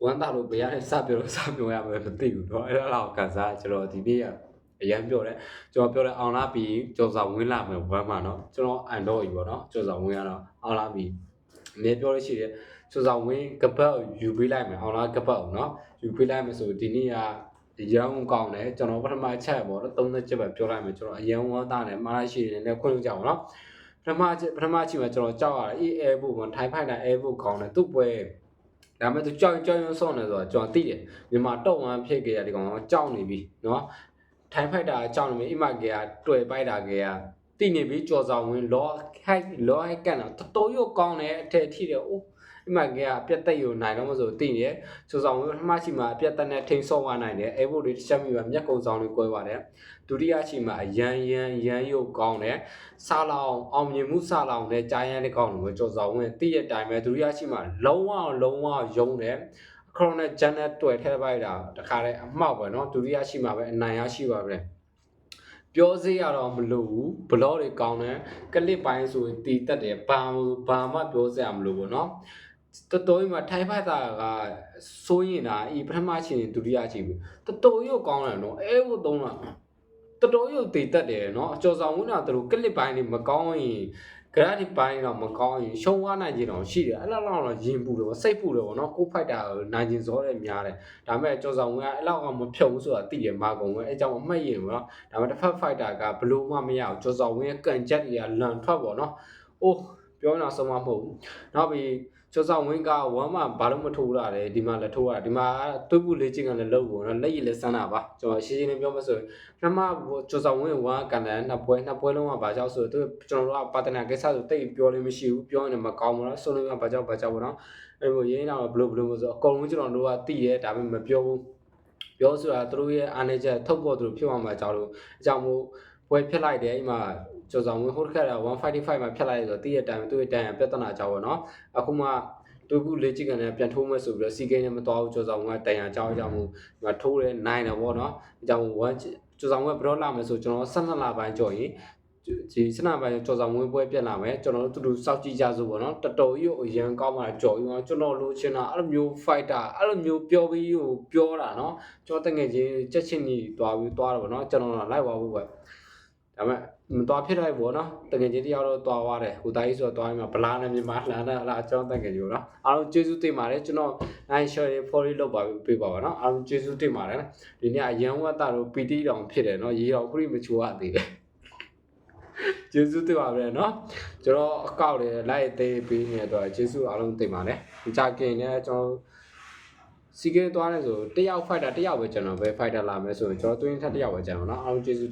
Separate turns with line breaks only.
ဝမ်းသာလို့ဘယ်ရတဲ့စပြောလို့စပြောရမယ်မသိဘူးเนาะအဲ့တော့ကန်စားကျွန်တော်ဒီနေ့ကအရန်ပြောတယ်ကျွန်တော်ပြောတယ်အောင်လာပြီးကြော်စာဝင်းလာမယ်ဝမ်းမှာเนาะကျွန်တော်အန်တော့ကြီးပေါ့เนาะကြော်စာဝင်းကတော့အောင်လာပြီးအမြဲပြောလို့ရှိတယ်ကြော်စာဝင်းကပတ်ယူပေးလိုက်မယ်အောင်လာကပတ်เนาะယူပေးလိုက်မယ်ဆိုဒီနေ့ကရန်ကောင်းတယ်ကျွန်တော်ပထမချက်ပေါ့နော်30ချက်ပဲပြောလိုက်မယ်ကျွန်တော်အရန်ဝမ်းသားတယ်မားရှိတယ်လည်းခွင့်လို့ကြအောင်နော်ပထမချိန်မှာကျွန်တော်ကြောက်ရတယ်အေးအဲဖို့ပေါ့ထိုင်ဖိုက်တာအဲဖို့ကောင်းတယ်သူ့ပွဲဒါပေမဲ့သူကြောက်ရုံဆုံးနေဆိုတော့ကျွန်တော်သိတယ်မြန်မာတော့ဝမ်းဖြစ်ကြရဒီကောင်ကြောက်နေပြီနော်ထိုင်ဖိုက်တာကြောက်နေပြီအိမကေကတွေ့ပိုက်တာကေကတိနေပြီကြော်ဆောင်ဝင်လောဟိုက်ကန်တော့တော်ရုပ်ကောင်းတယ်အထက်ထိတယ်အိုးအမှန်ကပြတ်သက်ယူနိုင်တော့မဆိုသိနေစူဆောင်ဝင်ပထမရှိမှာအပြတ်သက်နဲ့ထိန်ဆော့သွားနိုင်တယ်အဲဘို့တွေတစ်ချက်မိပါမျက်ကုံဆောင်တွေကွဲပါတယ်ဒုတိယရှိမှာရန်ရုပ်ကောင်းတယ်စားလောင်အောင်မြင်မှုစားလောင်နဲ့ကြားရန်လေးကောင်းလို့ကြော်ဆောင်ဝင်သိရတိုင်းပဲဒုတိယရှိမှာလုံးဝယုံတယ်ခရိုနဲ့ဂျန်နဲ့တွေ့ထဲပိုက်တာတခါတည်းအမှောက်ပဲเนาะဒုတိယရှိမှာပဲအနိုင်ရရှိပါပဲပြောစေရတော့မလို့ဘူးဘလော့တွေကောင်းတယ်ကလစ်ပိုင်းဆိုရင်တီးတက်တယ်ဘာမှပြောစရာမလိုဘူးเนาะတော်တော်ကြီးမှာထိုင်ဖိုက်တာကစိုးရင်တာဤပထမရှိရင်ဒုတိယရှိပြီတော်တော်ကြီးကောင်းတယ်เนาะအဲဘုသုံးတာတော်တော်ကြီးတီးတက်တယ်เนาะအကျော်ဆောင်ဝင်တာတို့ကလစ်ပိုင်းတွေမကောင်းရင်ဂရဒီပိုင်းတော့မကောင်းရင်ရှုံးသွားနိုင်ခြင်းတော့ရှိတယ်အဲ့လောက်တော့ရင်ပူတယ်စိတ်ပူတယ်ပေါ့နော်ကိုဖိုက်တာနိုင်ခြင်းစောတယ်များတယ်ဒါပေမဲ့ကျော်ဆောင်ဝင်ကအဲ့လောက်ကမဖြုတ်ဘူးဆိုတာသိတယ်မာကုံပဲအဲ့ကြောင့်အမှတ်ရင်ပေါ့နော်ဒါပေမဲ့တစ်ဖက်ဖိုက်တာကဘလို့မှမရအောင်ကျော်ဆောင်ဝင်ရဲ့ကန်ချက်တွေကလန်ထွက်ပေါ့နော်အိုးပြောနေတာဆုံးမမဟုတ်ဘူးနောက်ပြီးကျော်ဆောင်ဝင်ကဝမ်းမှာဘာလို့မထိုးလာလဲဒီမှာလည်းထိုးရဒီမှာတွေးပူလေးချင်းကလည်းလုပ်ပေါ့နော်လက်ရည်လည်းစမ်းတာပါကျွန်တော်ရှင်းလေးပြောမဆိုပထမကျော်ဆောင်ဝင်ဝမ်းကန်တယ်နှစ်ပွဲလုံးကဘာကြောက်ဆိုသူကျွန်တော်တို့ကပါတနာကိစ္စဆိုတိတ်ပြောလို့မရှိဘူးပြောရင်မကောင်းဘူးနော်ဆုံးလို့ကဘာကြောက်ပေါ့နော်အဲ့လိုရင်းတော့ဘလို့ဆိုအကုန်လုံးကျွန်တော်တို့ကသိရဲဒါပေမဲ့မပြောဘူးပြောဆိုတာသူတို့ရဲ့အားနေချက်ထုတ်ဖို့သူတို့ဖြစ်အောင်မှာကြောက်လို့အကြောင်းမို့ပွဲဖြစ်လိုက်တယ်အိမ်မှာကျော်ဆောင်ဝင်ဟိုတစ်ခါက155မှာဖြတ်လိုက်ဆိုတော့တည့်ရတိုင်သူ့ရဲ့တိုင်ပြဿနာကြောက်ပေါ့နော်အခုမှတွေးဘူးလေးချိကန်နဲ့ပြန်ထိုးမယ်ဆိုပြီးတော့စီကိန်းနဲ့မတော်ဘူးကျော်ဆောင်ဝင်ကတိုင်ရကြောက်ကြောက်မှုဒီမှာထိုးတယ်နိုင်တယ်ပေါ့နော်အကြောင်းကျော်ဆောင်ဝင်ဘရော့လာမယ်ဆိုကျွန်တော်12လပိုင်းကြော်ရင်ဒီစနပိုင်းကျော်ဆောင်ဝင်ပွဲပြက်လာမယ်ကျွန်တော်တို့တူစောက်ကြည့်ကြစို့ပေါ့နော်တော်တော်ကြီးကိုအရန်ကောင်းမှကြော်ပြီးတော့ကျွန်တော်လိုချင်တာအဲ့လိုမျိုး fighter အဲ့လိုမျိုးပြောပြီးကိုပြောတာနော်ကျွန်တော်တငယ်ချင်းချက်ချင်းကြီးသွားပြီးသွားတော့ပေါ့နော်ကျွန်တော်လိုက်သွားဖို့ပဲဒါပေမဲ့မတော်ဖြစ်လိုက်ပေါ့နော်တကယ်ကြီးတယောက်တော့သွားသွားတယ်ဟိုတိုင်းဆိုတော့သွားရင်ဗလာနဲ့မြန်မာလှန်တာအလားကျွန်တော်တကယ်ကြီးပေါ့နော်အားလုံးကျေးဇူးတင်ပါတယ်ကျွန်တော်နိုင် share follow လုပ်ပါပေးပါပါနော်အားလုံးကျေးဇူးတင်ပါတယ်ဒီနေ့အရန်ဝတ်တာတော့ PT တောင်ဖြစ်တယ်နော်ရေတော်ခုရိမချိုးရသေးတယ်ကျေးဇူးတင်ပါပဲเนาะကျွန်တော်အကောက်တွေလိုက်သေးပေးနေတော့ကျေးဇူးအားလုံးတင်ပါတယ်ဒီကြခင်လည်းကျွန်တော်စီကဲသွားတယ်ဆိုတယောက် fighter တယောက်ပဲကျွန်တော်ပဲ fighter လာမယ်ဆိုရင်ကျွန်တော်တွင်းထက်တယောက်ပဲကျွန်တော်เนาะအားလုံးကျေးဇူး